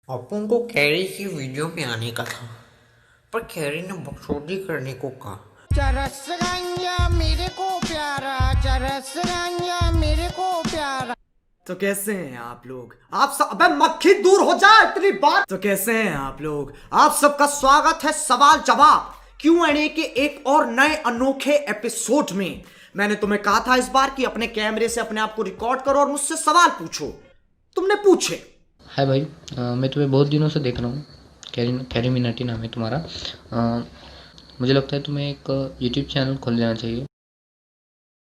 अपन को कैरी की वीडियो में आने का था, पर कैरी ने बकचोदी करने को कहा। चरस गंजा मेरे को प्यारा, चरस गंजा मेरे को प्यारा। तो कैसे हैं आप लोग? आप सब, अबे मक्खी दूर हो जा इतनी बात। तो कैसे हैं आप लोग? आप सबका स्वागत है सवाल जवाब Q&A के एक और नए अनोखे एपिसोड में। मैंने तुम्हें कहा था इस बार कि अपने कैमरे से अपने आप को रिकॉर्ड करो और मुझसे सवाल पूछो। तुमने पूछे। हाय भाई, मैं तुम्हें बहुत दिनों से देख रहा हूँ। कैरी मिनाटी नाम है तुम्हारा। मुझे लगता है तुम्हें एक यूट्यूब चैनल खोल लेना चाहिए।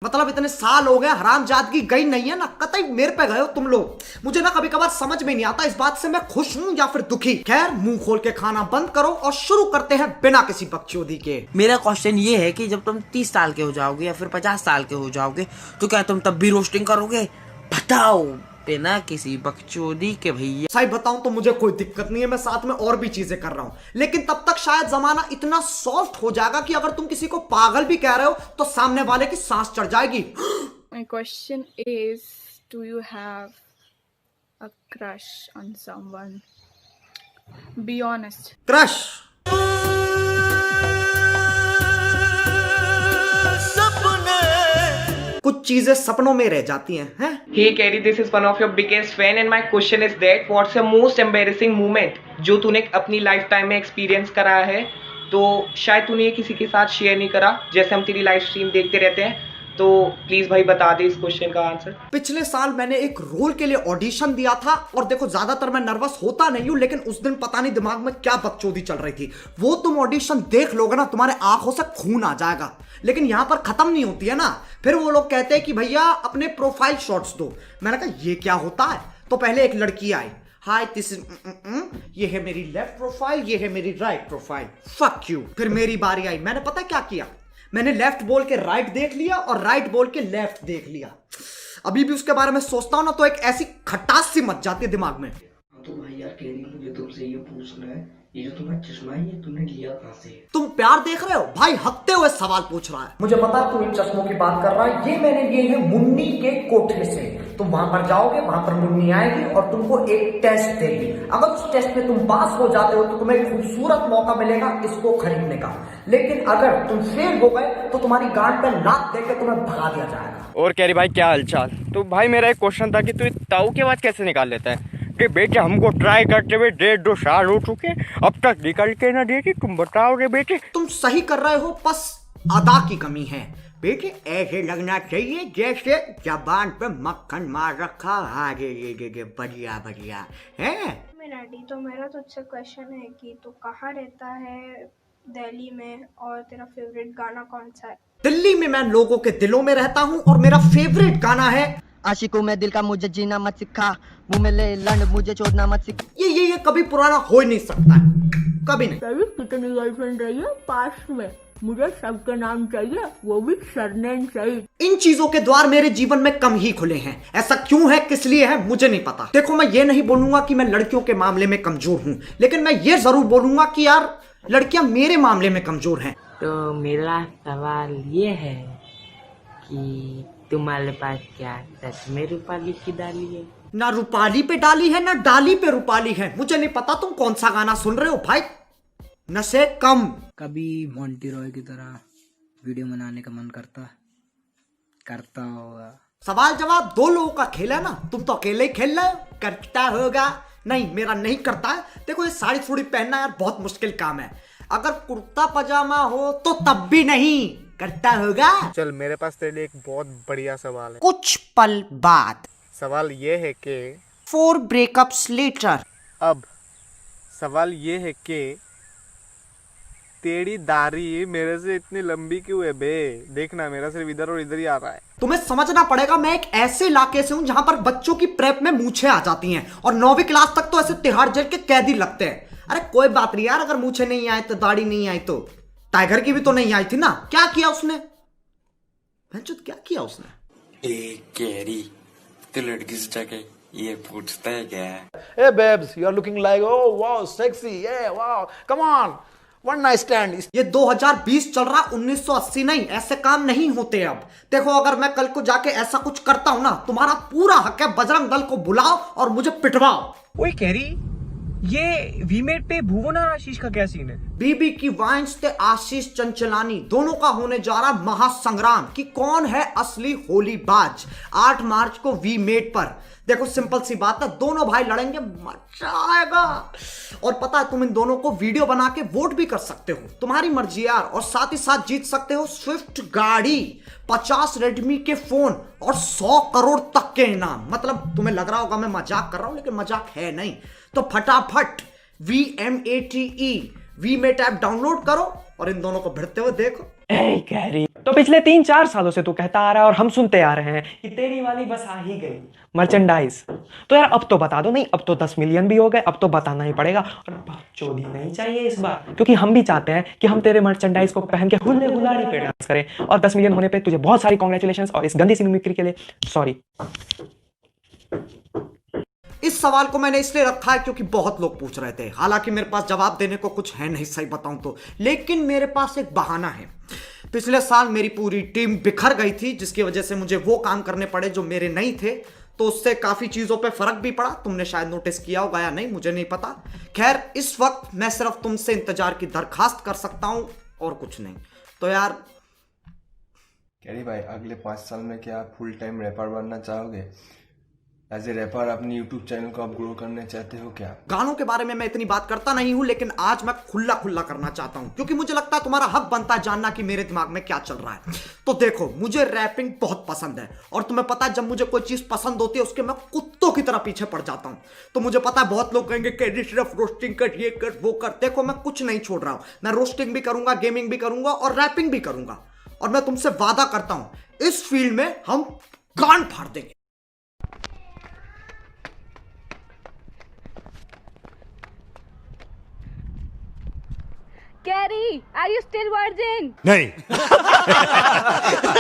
मतलब इतने साल हो गए, हरामजादगी गई नहीं है ना, कतई मेरे पे गए हो तुम लोग। मुझे ना कभी कभार समझ में नहीं आता इस बात से मैं खुश हूं या फिर दुखी। खैर, मुंह खोल के खाना बंद करो और शुरू करते हैं बिना किसी बकचोदी के। मेरा क्वेश्चन ये है कि जब तुम 30 साल के हो जाओगे या फिर 50 साल के हो जाओगे तो क्या तुम तब भी रोस्टिंग करोगे? बताओ, बिना किसी बकचोदी के भैया। सही बताऊं तो मुझे कोई दिक्कत नहीं है, मैं साथ में और भी चीजें कर रहा हूं, लेकिन तब तक शायद जमाना इतना सॉफ्ट हो जाएगा कि अगर तुम किसी को पागल भी कह रहे हो तो सामने वाले की सांस चढ़ जाएगी। My question is, do you have a crush on someone? Be honest. Crush कुछ चीजें सपनों में रह जाती हैं। Hey Carrie, this is one of your biggest fan and my question is that what's your most embarrassing moment जो तूने अपनी लाइफ टाइम में एक्सपीरियंस करा है, तो शायद तूने ये किसी के साथ शेयर नहीं करा। जैसे हम तेरी लाइव स्ट्रीम देखते रहते हैं, तो प्लीज भाई बता दे इस क्वेश्चन का आंसर। पिछले साल मैंने एक रोल के लिए ऑडिशन दिया था और देखो ज्यादातर मैं नर्वस होता नहीं हूं, लेकिन उस दिन पता नहीं दिमाग में क्या बकचोदी चल रही थी। वो तुम ऑडिशन देख लोगे ना, तुम्हारे आंखों से खून आ जाएगा। लेकिन यहां पर खत्म नहीं होती है ना, फिर वो लोग कहते हैं कि भैया अपने प्रोफाइल शॉट्स दो। मैंने कहा ये क्या होता है? तो पहले एक लड़की आई, हाय दिस इज ये है मेरी लेफ्ट प्रोफाइल, ये है मेरी राइट प्रोफाइल, फक यू। फिर मेरी बारी आई, मैंने पता क्या किया, मैंने लेफ्ट बोल के राइट देख लिया और राइट बोल के लेफ्ट देख लिया। अभी भी उसके बारे में सोचता हूं ना तो एक ऐसी खटास सी मच जाती है दिमाग में। तो भाई यार कैरी, मुझे तुमसे ये पूछना है, ये जो तुम्हारा चश्मा है ये तुमने लिया कहाँ से? तुम प्यार देख रहे हो भाई, हकते हुए सवाल पूछ रहा है। मुझे पता है तू इन चश्मों की बात कर रहा है, ये मैंने लिए हैं मुन्नी के कोठे से। तुम वहां पर जाओगे, वहां पर मुन्नी आएगी और तुमको एक टेस्ट देगी। अगर उस टेस्ट में तुम पास हो जाते हो तो तुम्हें एक खूबसूरत मौका मिलेगा इसको खरीदने का। लेकिन अगर तुम फेल हो गए तो तुम्हारी गांड पे लात देकर तुम्हें भगा दिया जाएगा। और कैरी भाई क्या हालचाल? तो भाई मेरा एक क्वेश्चन था कि तू ताऊ की आवाज कैसे निकाल लेता है कि बेटे हमको ट्राई करते हुए 1.5-2 साल हो चुके, अब तक निकल के ना देती, तुम बताओ रे बेटे। तुम सही कर रहे हो, बस अदा की कमी है। बेटे ऐसे लगना चाहिए जैसे जबान पे मक्खन मार रखा। आगे ये बढ़िया बढ़िया है। मिनाटी, तो मेरा तुझसे क्वेश्चन है कि तू कहाँ रहता है दिल्ली में, और तेरा फेवरेट गाना कौन सा है? दिल्ली में मैं लोगों के दिलों में रहता हूँ और मेरा फेवरेट गाना है आशिकों में दिल का मुझे जीना मत सिखा, मुंह में ले लंड मुझे छोड़ना मत सिखा। ये कभी पुराना हो ही नहीं सकता है, कभी नहीं। कितनी गर्लफ्रेंड रही है पास्ट में? मुझे सबका नाम चाहिए, वो भी सरनेम चाहिए। इन चीजों के द्वार मेरे जीवन में कम ही खुले हैं। ऐसा क्यों है, किस लिए है, मुझे नहीं पता। देखो, मैं ये नहीं बोलूंगा कि मैं लड़कियों के मामले में कमजोर हूँ, लेकिन मैं ये जरूर बोलूंगा कि यार लड़कियां मेरे मामले में कमजोर हैं। तो मेरा सवाल ये है कि तुम्हारे पास क्या सच में रूपाली की डाली है? ना रूपाली पे डाली है ना डाली पे रूपाली है। मुझे नहीं पता तुम कौन सा गाना सुन रहे हो भाई, नशे कम। कभी मोंटी रॉय की तरह वीडियो बनाने का मन करता होगा। सवाल जवाब दो लोगों का खेल है ना, तुम तो अकेले ही खेल रहे हो। करता होगा? नहीं, मेरा नहीं करता है। देखो, ये साड़ी थोड़ी पहनना यार बहुत मुश्किल काम है। अगर कुर्ता पजामा हो तो तब भी नहीं करता होगा। चल, मेरे पास तेरे लिए एक बहुत बढ़िया सवाल है। कुछ पल बाद सवाल ये है कि 4 ब्रेकअप्स लेटर। अब सवाल ये है कि तेरी दाढ़ी मेरे से इतनी लंबी क्यों है बे? देखना, मेरा सिर्फ इधर और इधर ही आ रहा है। तुम्हें समझना पड़ेगा, मैं एक ऐसे इलाके से हूं जहां पर बच्चों की प्रेप में मूछें आ जाती हैं और 9वीं क्लास तक तो ऐसे तिहाड़ जेल के कैदी लगते हैं। अरे कोई बात नहीं यार, अगर मूछें नहीं आए तो दाढ़ी नहीं आई तो टाइगर की भी तो नहीं आई थी ना। क्या किया उसने? क्या किया उसने? कैरी, तो लड़की से जाके ये पूछता है क्या? Hey babes, you are looking like, oh wow, sexy, yeah, wow, come on, one night stand. ये 2020 चल रहा, 1980 नहीं। ऐसे काम नहीं होते अब। देखो, अगर मैं कल को जाके ऐसा कुछ करता हूं ना, तुम्हारा पूरा हक है बजरंग दल को बुलाओ और मुझे पिटवाओ। ओए कैरी, ये वीमेट पे भुवन और आशीष का क्या सीन है? बीबी की वाइन्स ते आशीष चंचलानी दोनों का होने जा रहा महासंग्राम कि कौन है असली होलीबाज। 8 मार्च को वीमेट पर देखो, सिंपल सी बात है, दोनों भाई लड़ेंगे, मजा आएगा। और पता है, तुम इन दोनों को वीडियो बना के वोट भी कर सकते हो, तुम्हारी मर्जी यार। और साथ ही साथ जीत सकते हो स्विफ्ट गाड़ी, 50 रेडमी के फोन और 100 करोड़ तक के इनाम। मतलब तुम्हें लग रहा होगा मैं मजाक कर रहा हूं, लेकिन मजाक है नहीं। तो फटाफट VMATE वीमेट ऐप डाउनलोड करो और इन दोनों को भिड़ते हुए देखो। कैरी, तो पिछले 3-4 सालों से तू कहता आ रहा है और हम सुनते आ रहे हैं कि तेरी वाली बस आ ही गई मर्चेंडाइज। तो यार अब तो बता दो। नहीं, अब तो 10 मिलियन भी हो गए, अब तो बताना ही पड़ेगा। और बकचोदी नहीं चाहिए इस बार, क्योंकि हम भी चाहते हैं कि हम तेरे मर्चेंडाइज को पहन के हुल्ले गुलाड़ी पे डांस करें। और 10 मिलियन होने पे तुझे बहुत सारी कांग्रेचुलेशंस, और इस गंदी सी मिमिक्री के लिए सॉरी। इस सवाल को मैंने इसलिए रखा है क्योंकि बहुत लोग पूछ रहे थे। हालांकि मेरे पास जवाब देने को कुछ है नहीं, सही बताऊं तो, लेकिन मेरे पास एक बहाना है। पिछले साल मेरी पूरी टीम बिखर गई थी, जिसकी वजह से मुझे वो काम करने पड़े जो मेरे नहीं थे, तो उससे काफी चीजों पे फर्क भी पड़ा। तुमने शायद नोटिस किया होगा या नहीं, मुझे नहीं पता। खैर, इस वक्त मैं सिर्फ तुमसे इंतजार की दरखास्त कर सकता हूं और कुछ नहीं। तो यार कैरी भाई, अगले 5 साल में क्या आप फुल टाइम रैपर बनना चाहोगे? एज ए रैपर अपने यूट्यूब चैनल को आप ग्रो करना चाहते हो क्या? गानों के बारे में मैं इतनी बात करता नहीं हूं, लेकिन आज मैं खुला खुला करना चाहता हूं, क्योंकि मुझे लगता है तुम्हारा हक बनता है जानना कि मेरे दिमाग में क्या चल रहा है। तो देखो, मुझे रैपिंग बहुत पसंद है, और तुम्हें पता है जब मुझे कोई चीज पसंद होती है उसके मैं कुत्तों की तरह पीछे पड़ जाता हूं। तो मुझे पता है बहुत लोग कहेंगे कि सिर्फ रोस्टिंग कर, ये कर, वो कर। देखो, मैं कुछ नहीं छोड़ रहा हूं। मैं रोस्टिंग भी करूंगा, गेमिंग भी करूंगा और रैपिंग भी करूंगा। और मैं तुमसे वादा करता हूं, इस फील्ड में हम गांड फाड़ देंगे। Carrie, are you still virgin? नहीं।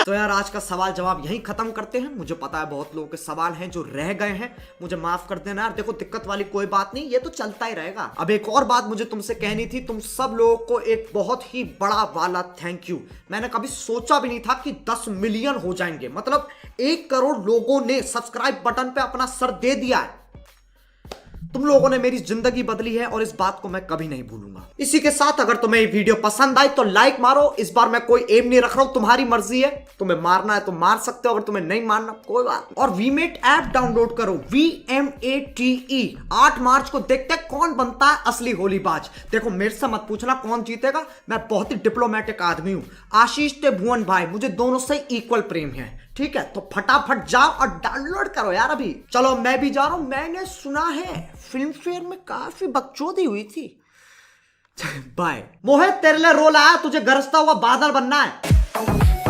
तो यार, आज का सवाल जवाब यहीं खत्म करते हैं। मुझे पता है बहुत लोगों के सवाल हैं जो रह गए हैं, मुझे माफ कर देना यार। देखो, दिक्कत वाली कोई बात नहीं, ये तो चलता ही रहेगा। अब एक और बात मुझे तुमसे कहनी थी, तुम सब लोगों को एक बहुत ही बड़ा वाला थैंक यू। मैंने कभी सोचा भी नहीं था कि 10 मिलियन हो जाएंगे। मतलब 1 करोड़ लोगों ने सब्सक्राइब बटन पे अपना सर दे दिया है। तुम लोगों ने मेरी जिंदगी बदली है और इस बात को मैं कभी नहीं भूलूंगा। इसी के साथ अगर तुम्हें ये वीडियो पसंद आई तो लाइक मारो। इस बार मैं कोई एम नहीं रख रहा हूं, तुम्हारी मर्जी है। तुम्हें मारना है तो मार सकते हो, अगर तुम्हें नहीं मारना कोई बात नहीं। और वीमेट ऐप डाउनलोड करो, VMATE। 8 मार्च को देखते हैं कौन बनता है असली होलीबाज। देखो, मेरे से मत पूछना कौन जीतेगा, मैं बहुत ही डिप्लोमेटिक आदमी हूं। आशीष ते भुवन भाई, मुझे दोनों से इक्वल प्रेम है, ठीक है? तो फटाफट जाओ और डाउनलोड करो यार अभी। चलो, मैं भी जा रहा हूं। मैंने सुना है फिल्म फेयर में काफी बकचोदी हुई थी। बाय। मोहित, तेरे लिए रोल आया, तुझे गरजता हुआ बादल बनना है।